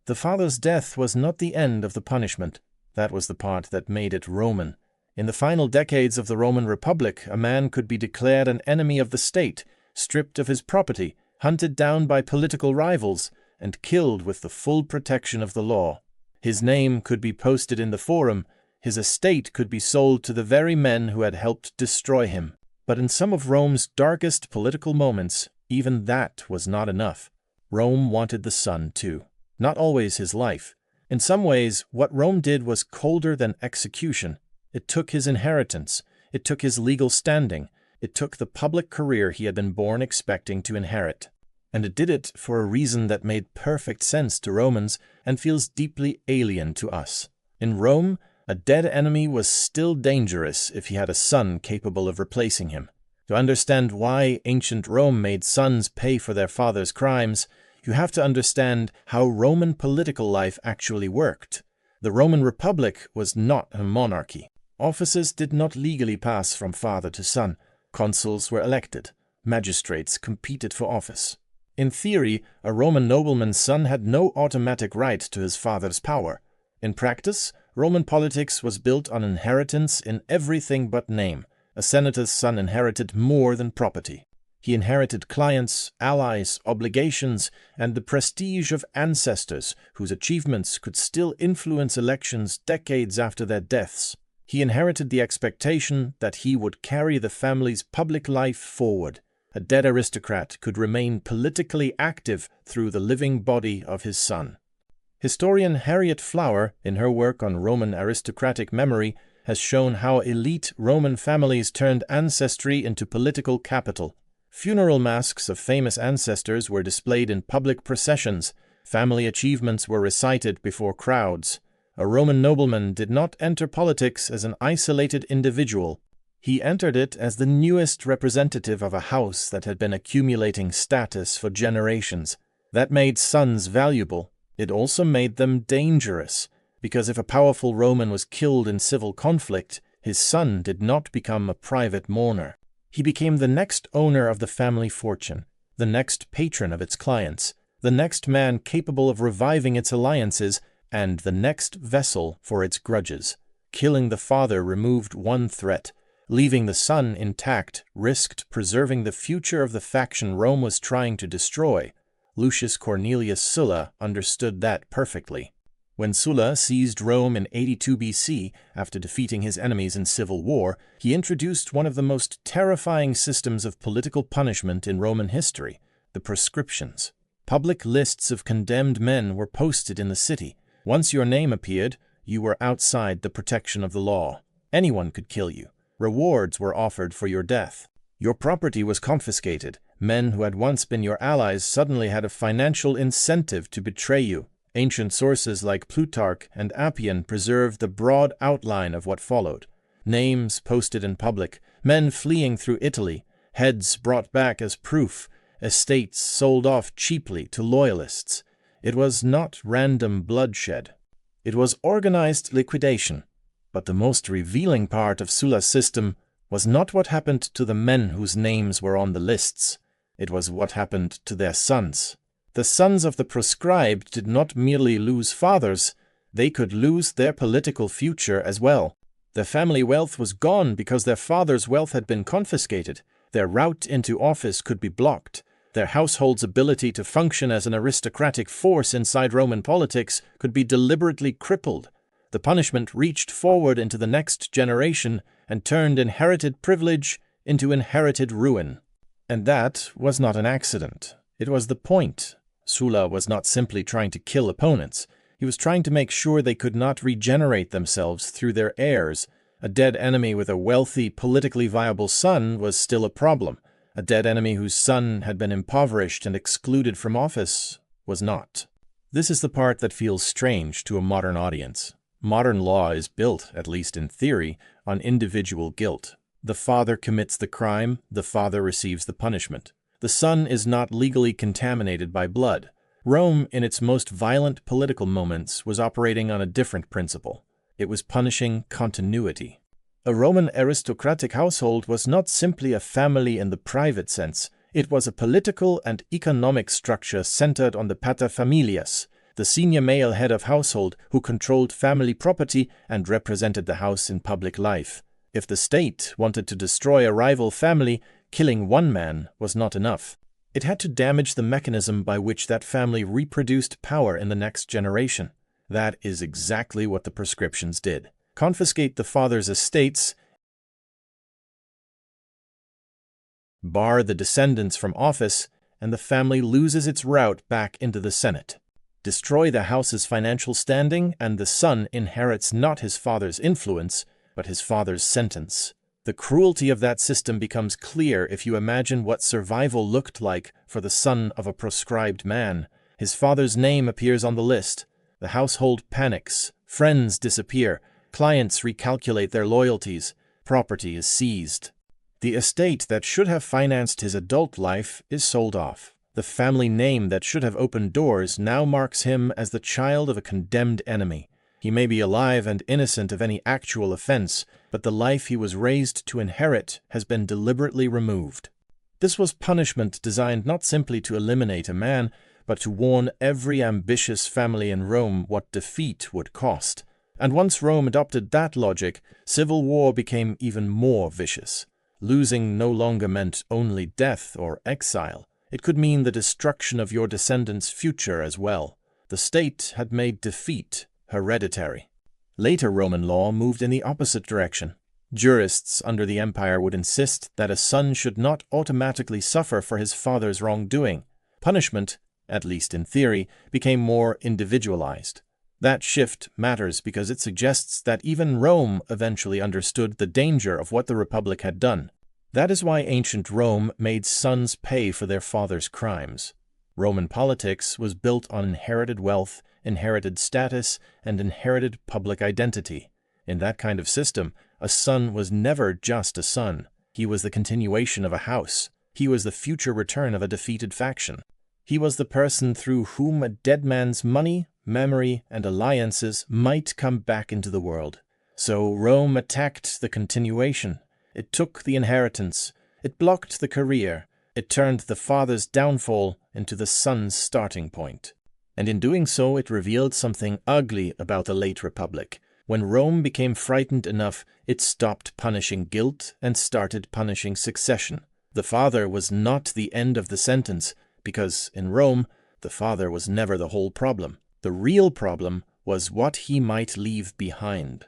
The father's death was not the end of the punishment. That was the part that made it Roman. In the final decades of the Roman Republic, a man could be declared an enemy of the state, stripped of his property, hunted down by political rivals, and killed with the full protection of the law. His name could be posted in the forum, his estate could be sold to the very men who had helped destroy him. But in some of Rome's darkest political moments, even that was not enough. Rome wanted the son too. Not always his life. In some ways, what Rome did was colder than execution. It took his inheritance. It took his legal standing. It took the public career he had been born expecting to inherit. And it did it for a reason that made perfect sense to Romans and feels deeply alien to us. In Rome, a dead enemy was still dangerous if he had a son capable of replacing him. To understand why ancient Rome made sons pay for their father's crimes, you have to understand how Roman political life actually worked. The Roman Republic was not a monarchy. Offices did not legally pass from father to son. Consuls were elected. Magistrates competed for office. In theory, a Roman nobleman's son had no automatic right to his father's power. In practice, Roman politics was built on inheritance in everything but name. A senator's son inherited more than property. He inherited clients, allies, obligations, and the prestige of ancestors whose achievements could still influence elections decades after their deaths. He inherited the expectation that he would carry the family's public life forward. A dead aristocrat could remain politically active through the living body of his son. Historian Harriet Flower, in her work on Roman aristocratic memory, has shown how elite Roman families turned ancestry into political capital. Funeral masks of famous ancestors were displayed in public processions. Family achievements were recited before crowds. A Roman nobleman did not enter politics as an isolated individual. He entered it as the newest representative of a house that had been accumulating status for generations. That made sons valuable. It also made them dangerous, because if a powerful Roman was killed in civil conflict, his son did not become a private mourner. He became the next owner of the family fortune, the next patron of its clients, the next man capable of reviving its alliances, and the next vessel for its grudges. Killing the father removed one threat. Leaving the son intact risked preserving the future of the faction Rome was trying to destroy. Lucius Cornelius Sulla understood that perfectly. When Sulla seized Rome in 82 BC, after defeating his enemies in civil war, he introduced one of the most terrifying systems of political punishment in Roman history, the proscriptions. Public lists of condemned men were posted in the city. Once your name appeared, you were outside the protection of the law. Anyone could kill you. Rewards were offered for your death. Your property was confiscated. Men who had once been your allies suddenly had a financial incentive to betray you. Ancient sources like Plutarch and Appian preserve the broad outline of what followed. Names posted in public, men fleeing through Italy, heads brought back as proof, estates sold off cheaply to loyalists. It was not random bloodshed. It was organized liquidation. But the most revealing part of Sulla's system was not what happened to the men whose names were on the lists. It was what happened to their sons. The sons of the proscribed did not merely lose fathers, they could lose their political future as well. Their family wealth was gone because their father's wealth had been confiscated. Their route into office could be blocked. Their household's ability to function as an aristocratic force inside Roman politics could be deliberately crippled. The punishment reached forward into the next generation and turned inherited privilege into inherited ruin. And that was not an accident. It was the point. Sulla was not simply trying to kill opponents. He was trying to make sure they could not regenerate themselves through their heirs. A dead enemy with a wealthy, politically viable son was still a problem. A dead enemy whose son had been impoverished and excluded from office was not. This is the part that feels strange to a modern audience. Modern law is built, at least in theory, on individual guilt. The father commits the crime, the father receives the punishment. The son is not legally contaminated by blood. Rome, in its most violent political moments, was operating on a different principle. It was punishing continuity. A Roman aristocratic household was not simply a family in the private sense. It was a political and economic structure centered on the paterfamilias, the senior male head of household who controlled family property and represented the house in public life. If the state wanted to destroy a rival family, killing one man was not enough. It had to damage the mechanism by which that family reproduced power in the next generation. That is exactly what the prescriptions did. Confiscate the father's estates, bar the descendants from office, and the family loses its route back into the Senate. Destroy the house's financial standing, and the son inherits not his father's influence, but his father's sentence. The cruelty of that system becomes clear if you imagine what survival looked like for the son of a proscribed man. His father's name appears on the list. The household panics. Friends disappear. Clients recalculate their loyalties. Property is seized. The estate that should have financed his adult life is sold off. The family name that should have opened doors now marks him as the child of a condemned enemy. He may be alive and innocent of any actual offense, but the life he was raised to inherit has been deliberately removed. This was punishment designed not simply to eliminate a man, but to warn every ambitious family in Rome what defeat would cost. And once Rome adopted that logic, civil war became even more vicious. Losing no longer meant only death or exile. It could mean the destruction of your descendants' future as well. The state had made defeat hereditary. Later Roman law moved in the opposite direction. Jurists under the empire would insist that a son should not automatically suffer for his father's wrongdoing. Punishment, at least in theory, became more individualized. That shift matters because it suggests that even Rome eventually understood the danger of what the Republic had done. That is why ancient Rome made sons pay for their father's crimes. Roman politics was built on inherited wealth, inherited status, and inherited public identity. In that kind of system, a son was never just a son. He was the continuation of a house. He was the future return of a defeated faction. He was the person through whom a dead man's money, memory, and alliances might come back into the world. So Rome attacked the continuation. It took the inheritance. It blocked the career. It turned the father's downfall into the son's starting point. And in doing so, it revealed something ugly about the late Republic. When Rome became frightened enough, it stopped punishing guilt and started punishing succession. The father was not the end of the sentence, because in Rome, the father was never the whole problem. The real problem was what he might leave behind.